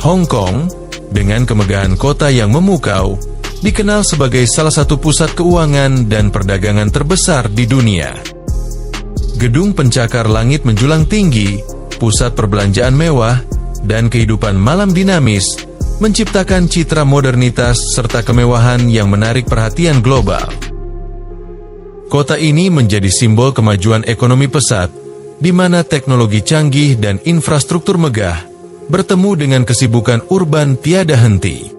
Hong Kong, dengan kemegahan kota yang memukau, dikenal sebagai salah satu pusat keuangan dan perdagangan terbesar di dunia. Gedung pencakar langit menjulang tinggi, pusat perbelanjaan mewah, dan kehidupan malam dinamis, menciptakan citra modernitas serta kemewahan yang menarik perhatian global. Kota ini menjadi simbol kemajuan ekonomi pesat, di mana teknologi canggih dan infrastruktur megah bertemu dengan kesibukan urban tiada henti.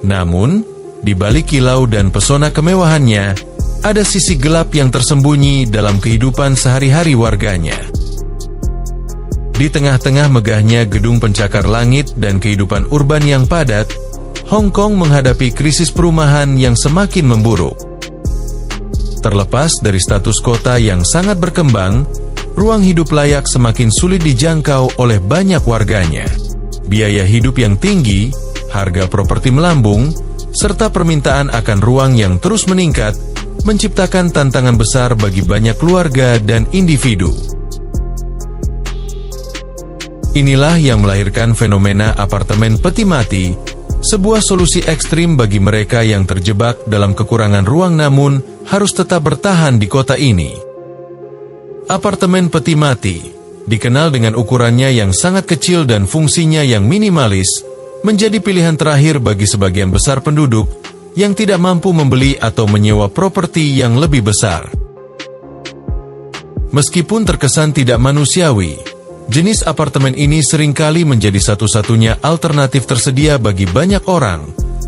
Namun, di balik kilau dan pesona kemewahannya, ada sisi gelap yang tersembunyi dalam kehidupan sehari-hari warganya. Di tengah-tengah megahnya gedung pencakar langit dan kehidupan urban yang padat, Hong Kong menghadapi krisis perumahan yang semakin memburuk. Terlepas dari status kota yang sangat berkembang, ruang hidup layak semakin sulit dijangkau oleh banyak warganya. Biaya hidup yang tinggi, harga properti melambung, serta permintaan akan ruang yang terus meningkat, menciptakan tantangan besar bagi banyak keluarga dan individu. Inilah yang melahirkan fenomena apartemen peti mati, sebuah solusi ekstrim bagi mereka yang terjebak dalam kekurangan ruang namun harus tetap bertahan di kota ini. Apartemen peti mati, dikenal dengan ukurannya yang sangat kecil dan fungsinya yang minimalis, menjadi pilihan terakhir bagi sebagian besar penduduk yang tidak mampu membeli atau menyewa properti yang lebih besar. Meskipun terkesan tidak manusiawi, jenis apartemen ini seringkali menjadi satu-satunya alternatif tersedia bagi banyak orang,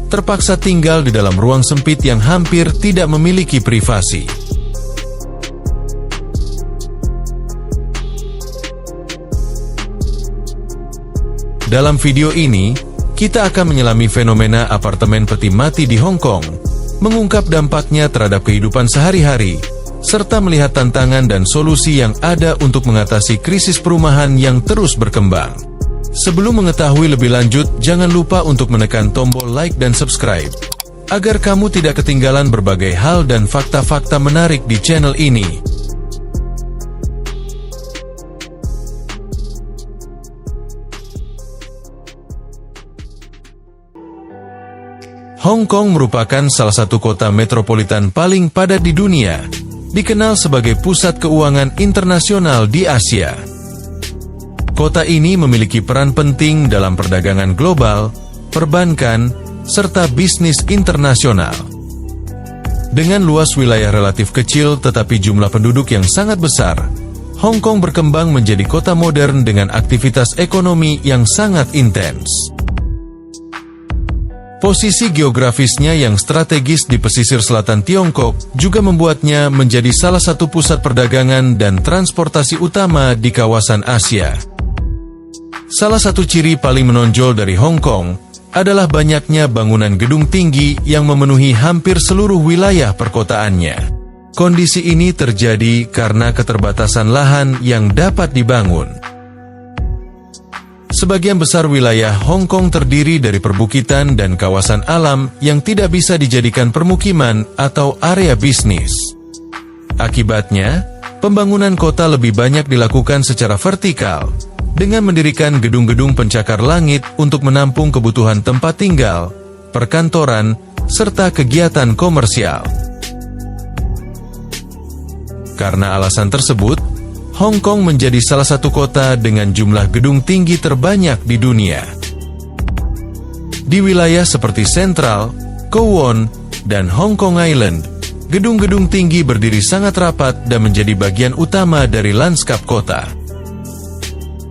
terpaksa tinggal di dalam ruang sempit yang hampir tidak memiliki privasi. Dalam video ini, kita akan menyelami fenomena apartemen peti mati di Hong Kong, mengungkap dampaknya terhadap kehidupan sehari-hari, serta melihat tantangan dan solusi yang ada untuk mengatasi krisis perumahan yang terus berkembang. Sebelum mengetahui lebih lanjut, jangan lupa untuk menekan tombol like dan subscribe, agar kamu tidak ketinggalan berbagai hal dan fakta-fakta menarik di channel ini. Hong Kong merupakan salah satu kota metropolitan paling padat di dunia, dikenal sebagai pusat keuangan internasional di Asia. Kota ini memiliki peran penting dalam perdagangan global, perbankan, serta bisnis internasional. Dengan luas wilayah relatif kecil tetapi jumlah penduduk yang sangat besar, Hong Kong berkembang menjadi kota modern dengan aktivitas ekonomi yang sangat intens. Posisi geografisnya yang strategis di pesisir selatan Tiongkok juga membuatnya menjadi salah satu pusat perdagangan dan transportasi utama di kawasan Asia. Salah satu ciri paling menonjol dari Hong Kong adalah banyaknya bangunan gedung tinggi yang memenuhi hampir seluruh wilayah perkotaannya. Kondisi ini terjadi karena keterbatasan lahan yang dapat dibangun. Sebagian besar wilayah Hong Kong terdiri dari perbukitan dan kawasan alam yang tidak bisa dijadikan permukiman atau area bisnis. Akibatnya, pembangunan kota lebih banyak dilakukan secara vertikal, dengan mendirikan gedung-gedung pencakar langit untuk menampung kebutuhan tempat tinggal, perkantoran, serta kegiatan komersial. Karena alasan tersebut, Hong Kong menjadi salah satu kota dengan jumlah gedung tinggi terbanyak di dunia. Di wilayah seperti Central, Kowloon, dan Hong Kong Island, gedung-gedung tinggi berdiri sangat rapat dan menjadi bagian utama dari lanskap kota.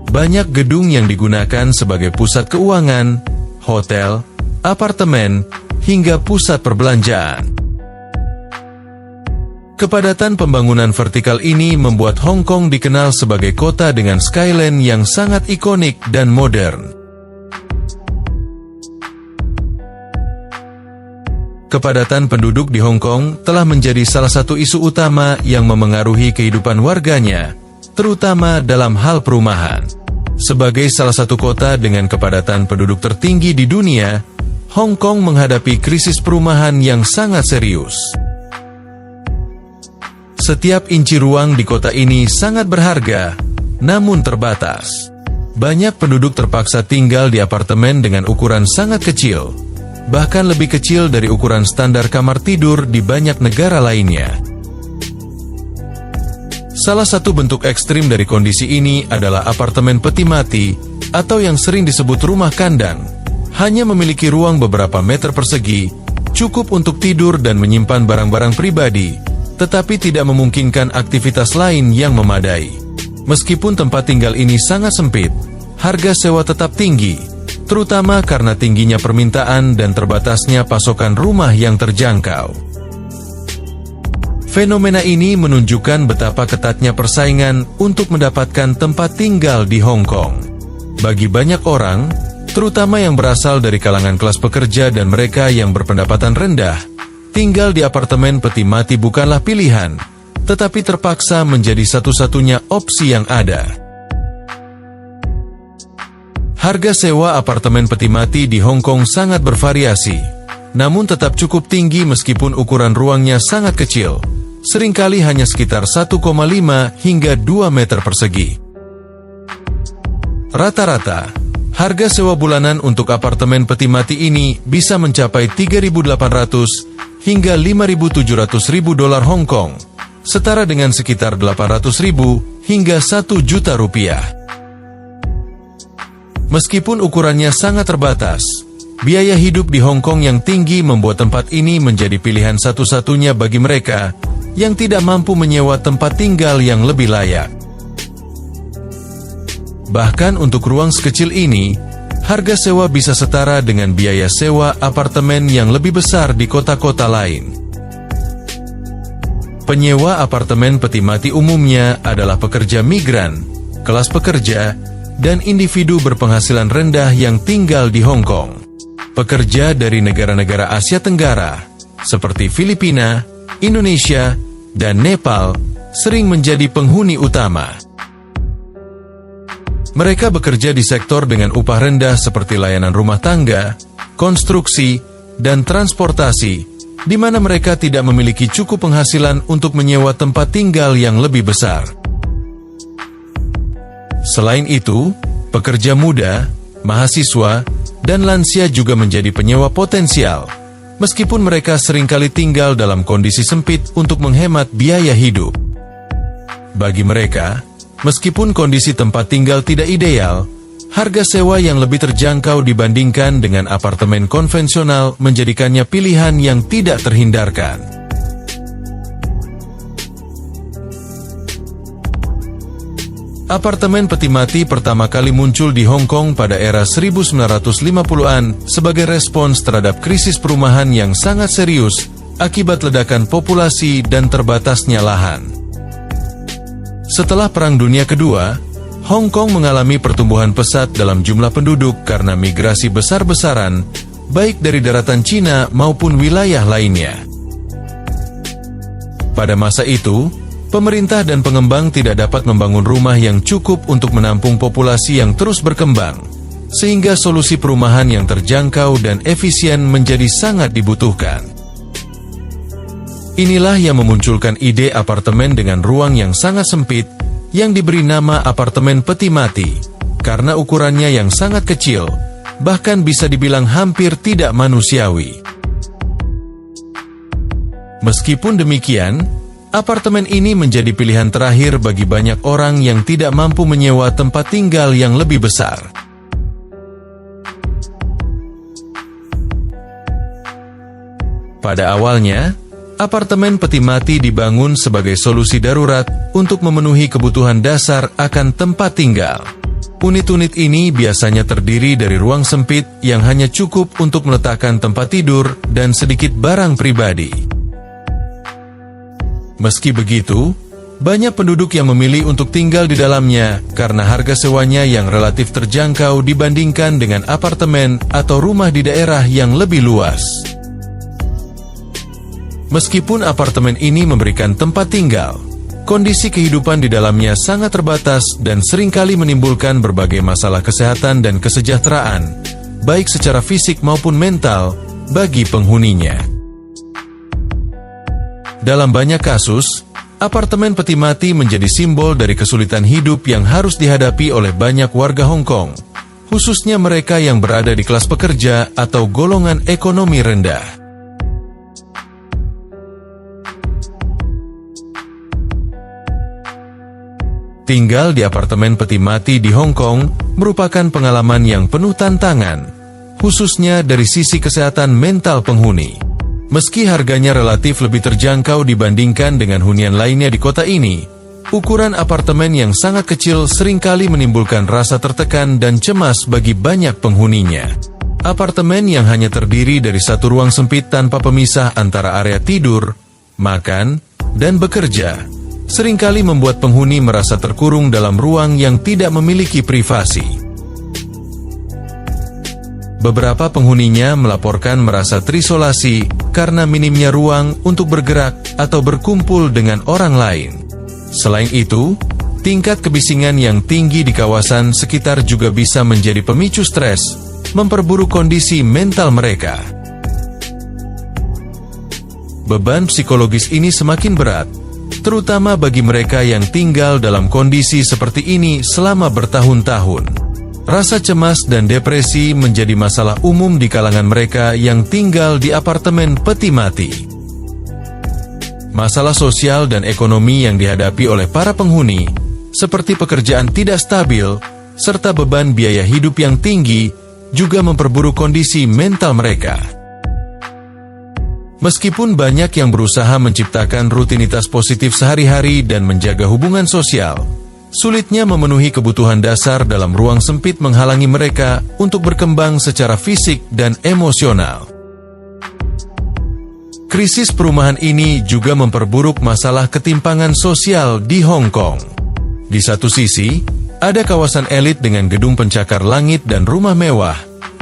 Banyak gedung yang digunakan sebagai pusat keuangan, hotel, apartemen, hingga pusat perbelanjaan. Kepadatan pembangunan vertikal ini membuat Hong Kong dikenal sebagai kota dengan skyline yang sangat ikonik dan modern. Kepadatan penduduk di Hong Kong telah menjadi salah satu isu utama yang memengaruhi kehidupan warganya, terutama dalam hal perumahan. Sebagai salah satu kota dengan kepadatan penduduk tertinggi di dunia, Hong Kong menghadapi krisis perumahan yang sangat serius. Setiap inci ruang di kota ini sangat berharga, namun terbatas. Banyak penduduk terpaksa tinggal di apartemen dengan ukuran sangat kecil, bahkan lebih kecil dari ukuran standar kamar tidur di banyak negara lainnya. Salah satu bentuk ekstrim dari kondisi ini adalah apartemen peti mati, atau yang sering disebut rumah kandang. Hanya memiliki ruang beberapa meter persegi, cukup untuk tidur dan menyimpan barang-barang pribadi, tetapi tidak memungkinkan aktivitas lain yang memadai. Meskipun tempat tinggal ini sangat sempit, harga sewa tetap tinggi, terutama karena tingginya permintaan dan terbatasnya pasokan rumah yang terjangkau. Fenomena ini menunjukkan betapa ketatnya persaingan untuk mendapatkan tempat tinggal di Hong Kong. Bagi banyak orang, terutama yang berasal dari kalangan kelas pekerja dan mereka yang berpendapatan rendah, tinggal di apartemen peti mati bukanlah pilihan, tetapi terpaksa menjadi satu-satunya opsi yang ada. Harga sewa apartemen peti mati di Hong Kong sangat bervariasi, namun tetap cukup tinggi meskipun ukuran ruangnya sangat kecil, seringkali hanya sekitar 1,5 hingga 2 meter persegi. Rata-rata, harga sewa bulanan untuk apartemen peti mati ini bisa mencapai 3.800 hingga 5.700 dolar Hong Kong, setara dengan sekitar 800.000 hingga 1 juta rupiah. Meskipun ukurannya sangat terbatas, biaya hidup di Hong Kong yang tinggi membuat tempat ini menjadi pilihan satu-satunya bagi mereka yang tidak mampu menyewa tempat tinggal yang lebih layak. Bahkan untuk ruang sekecil ini, harga sewa bisa setara dengan biaya sewa apartemen yang lebih besar di kota-kota lain. Penyewa apartemen peti mati umumnya adalah pekerja migran, kelas pekerja, dan individu berpenghasilan rendah yang tinggal di Hong Kong. Pekerja dari negara-negara Asia Tenggara, seperti Filipina, Indonesia, dan Nepal, sering menjadi penghuni utama. Mereka bekerja di sektor dengan upah rendah seperti layanan rumah tangga, konstruksi, dan transportasi, di mana mereka tidak memiliki cukup penghasilan untuk menyewa tempat tinggal yang lebih besar. Selain itu, pekerja muda, mahasiswa, dan lansia juga menjadi penyewa potensial, meskipun mereka seringkali tinggal dalam kondisi sempit untuk menghemat biaya hidup. Bagi mereka, meskipun kondisi tempat tinggal tidak ideal, harga sewa yang lebih terjangkau dibandingkan dengan apartemen konvensional menjadikannya pilihan yang tidak terhindarkan. Apartemen peti mati pertama kali muncul di Hong Kong pada era 1950-an sebagai respons terhadap krisis perumahan yang sangat serius akibat ledakan populasi dan terbatasnya lahan. Setelah Perang Dunia Kedua, Hong Kong mengalami pertumbuhan pesat dalam jumlah penduduk karena migrasi besar-besaran, baik dari daratan Cina maupun wilayah lainnya. Pada masa itu, pemerintah dan pengembang tidak dapat membangun rumah yang cukup untuk menampung populasi yang terus berkembang, sehingga solusi perumahan yang terjangkau dan efisien menjadi sangat dibutuhkan. Inilah yang memunculkan ide apartemen dengan ruang yang sangat sempit, yang diberi nama apartemen peti mati, karena ukurannya yang sangat kecil, bahkan bisa dibilang hampir tidak manusiawi. Meskipun demikian, apartemen ini menjadi pilihan terakhir bagi banyak orang yang tidak mampu menyewa tempat tinggal yang lebih besar. Pada awalnya, apartemen peti mati dibangun sebagai solusi darurat untuk memenuhi kebutuhan dasar akan tempat tinggal. Unit-unit ini biasanya terdiri dari ruang sempit yang hanya cukup untuk meletakkan tempat tidur dan sedikit barang pribadi. Meski begitu, banyak penduduk yang memilih untuk tinggal di dalamnya karena harga sewanya yang relatif terjangkau dibandingkan dengan apartemen atau rumah di daerah yang lebih luas. Meskipun apartemen ini memberikan tempat tinggal, kondisi kehidupan di dalamnya sangat terbatas dan seringkali menimbulkan berbagai masalah kesehatan dan kesejahteraan, baik secara fisik maupun mental, bagi penghuninya. Dalam banyak kasus, Apartemen peti mati menjadi simbol dari kesulitan hidup yang harus dihadapi oleh banyak warga Hong Kong, khususnya mereka yang berada di kelas pekerja atau golongan ekonomi rendah. Tinggal di apartemen peti mati di Hong Kong merupakan pengalaman yang penuh tantangan, khususnya dari sisi kesehatan mental penghuni. Meski harganya relatif lebih terjangkau dibandingkan dengan hunian lainnya di kota ini, ukuran apartemen yang sangat kecil seringkali menimbulkan rasa tertekan dan cemas bagi banyak penghuninya. Apartemen yang hanya terdiri dari satu ruang sempit tanpa pemisah antara area tidur, makan, dan bekerja, seringkali membuat penghuni merasa terkurung dalam ruang yang tidak memiliki privasi. Beberapa penghuninya melaporkan merasa terisolasi karena minimnya ruang untuk bergerak atau berkumpul dengan orang lain. Selain itu, tingkat kebisingan yang tinggi di kawasan sekitar juga bisa menjadi pemicu stres, memperburuk kondisi mental mereka. Beban psikologis ini semakin berat, terutama bagi mereka yang tinggal dalam kondisi seperti ini selama bertahun-tahun. Rasa cemas dan depresi menjadi masalah umum di kalangan mereka yang tinggal di apartemen peti mati. Masalah sosial dan ekonomi yang dihadapi oleh para penghuni, seperti pekerjaan tidak stabil, serta beban biaya hidup yang tinggi, juga memperburuk kondisi mental mereka. Meskipun banyak yang berusaha menciptakan rutinitas positif sehari-hari dan menjaga hubungan sosial, sulitnya memenuhi kebutuhan dasar dalam ruang sempit menghalangi mereka untuk berkembang secara fisik dan emosional. Krisis perumahan ini juga memperburuk masalah ketimpangan sosial di Hong Kong. Di satu sisi, ada kawasan elit dengan gedung pencakar langit dan rumah mewah.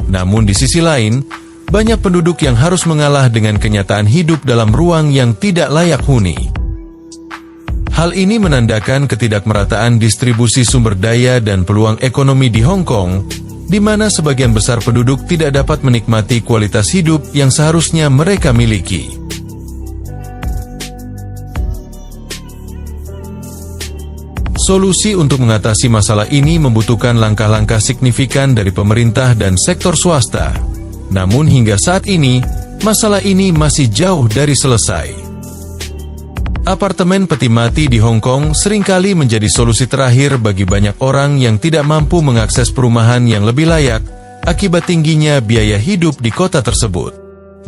Namun di sisi lain, banyak penduduk yang harus mengalah dengan kenyataan hidup dalam ruang yang tidak layak huni. Hal ini menandakan ketidakmerataan distribusi sumber daya dan peluang ekonomi di Hong Kong, di mana sebagian besar penduduk tidak dapat menikmati kualitas hidup yang seharusnya mereka miliki. Solusi untuk mengatasi masalah ini membutuhkan langkah-langkah signifikan dari pemerintah dan sektor swasta. Namun hingga saat ini, masalah ini masih jauh dari selesai. Apartemen peti mati di Hong Kong seringkali menjadi solusi terakhir bagi banyak orang yang tidak mampu mengakses perumahan yang lebih layak akibat tingginya biaya hidup di kota tersebut.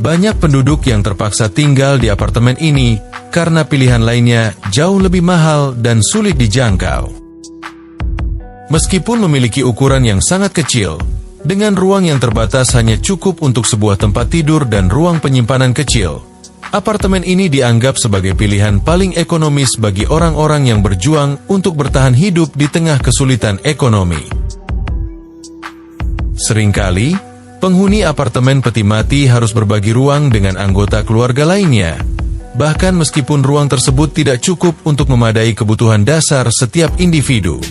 Banyak penduduk yang terpaksa tinggal di apartemen ini karena pilihan lainnya jauh lebih mahal dan sulit dijangkau. Meskipun memiliki ukuran yang sangat kecil, dengan ruang yang terbatas hanya cukup untuk sebuah tempat tidur dan ruang penyimpanan kecil, apartemen ini dianggap sebagai pilihan paling ekonomis bagi orang-orang yang berjuang untuk bertahan hidup di tengah kesulitan ekonomi. Seringkali, penghuni apartemen peti mati harus berbagi ruang dengan anggota keluarga lainnya, bahkan meskipun ruang tersebut tidak cukup untuk memadai kebutuhan dasar setiap individu.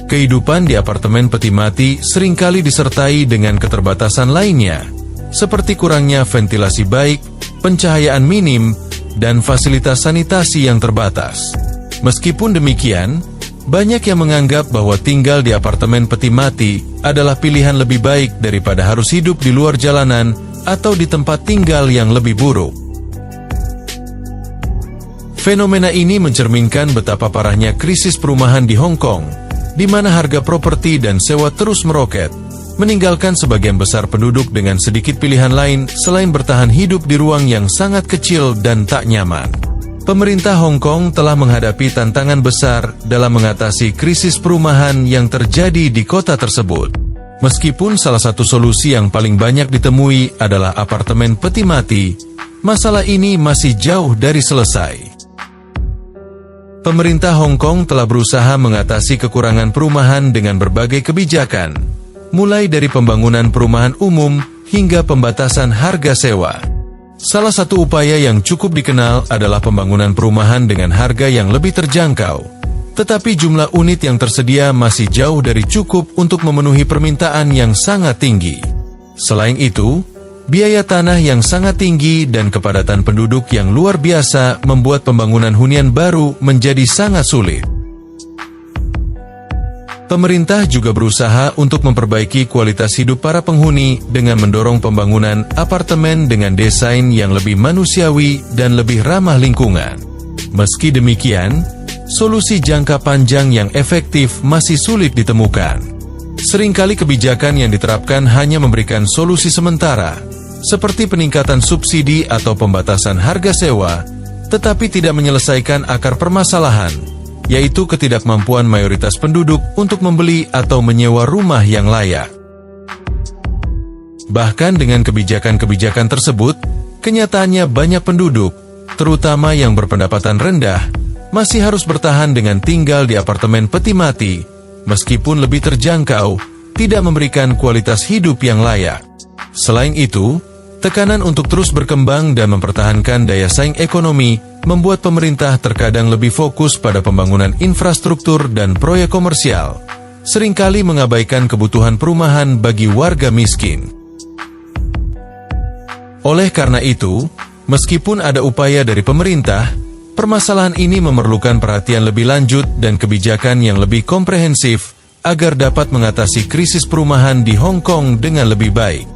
Kehidupan di apartemen peti mati seringkali disertai dengan keterbatasan lainnya, seperti kurangnya ventilasi baik, pencahayaan minim, dan fasilitas sanitasi yang terbatas. Meskipun demikian, banyak yang menganggap bahwa tinggal di apartemen peti mati adalah pilihan lebih baik daripada harus hidup di luar jalanan atau di tempat tinggal yang lebih buruk. Fenomena ini mencerminkan betapa parahnya krisis perumahan di Hong Kong, di mana harga properti dan sewa terus meroket, meninggalkan sebagian besar penduduk dengan sedikit pilihan lain selain bertahan hidup di ruang yang sangat kecil dan tak nyaman. Pemerintah Hong Kong telah menghadapi tantangan besar dalam mengatasi krisis perumahan yang terjadi di kota tersebut. Meskipun salah satu solusi yang paling banyak ditemui adalah apartemen peti mati, masalah ini masih jauh dari selesai. Pemerintah Hong Kong telah berusaha mengatasi kekurangan perumahan dengan berbagai kebijakan, mulai dari pembangunan perumahan umum hingga pembatasan harga sewa. Salah satu upaya yang cukup dikenal adalah pembangunan perumahan dengan harga yang lebih terjangkau, tetapi jumlah unit yang tersedia masih jauh dari cukup untuk memenuhi permintaan yang sangat tinggi. Selain itu, Biaya tanah yang sangat tinggi dan kepadatan penduduk yang luar biasa membuat pembangunan hunian baru menjadi sangat sulit. Pemerintah juga berusaha untuk memperbaiki kualitas hidup para penghuni dengan mendorong pembangunan apartemen dengan desain yang lebih manusiawi dan lebih ramah lingkungan. Meski demikian, solusi jangka panjang yang efektif masih sulit ditemukan. Seringkali kebijakan yang diterapkan hanya memberikan solusi sementara, seperti peningkatan subsidi atau pembatasan harga sewa, tetapi tidak menyelesaikan akar permasalahan, yaitu ketidakmampuan mayoritas penduduk untuk membeli atau menyewa rumah yang layak. Bahkan dengan kebijakan-kebijakan tersebut, kenyataannya banyak penduduk, terutama yang berpendapatan rendah, masih harus bertahan dengan tinggal di apartemen peti mati, meskipun lebih terjangkau, tidak memberikan kualitas hidup yang layak. Selain itu, tekanan untuk terus berkembang dan mempertahankan daya saing ekonomi membuat pemerintah terkadang lebih fokus pada pembangunan infrastruktur dan proyek komersial, seringkali mengabaikan kebutuhan perumahan bagi warga miskin. Oleh karena itu, meskipun ada upaya dari pemerintah, permasalahan ini memerlukan perhatian lebih lanjut dan kebijakan yang lebih komprehensif agar dapat mengatasi krisis perumahan di Hong Kong dengan lebih baik.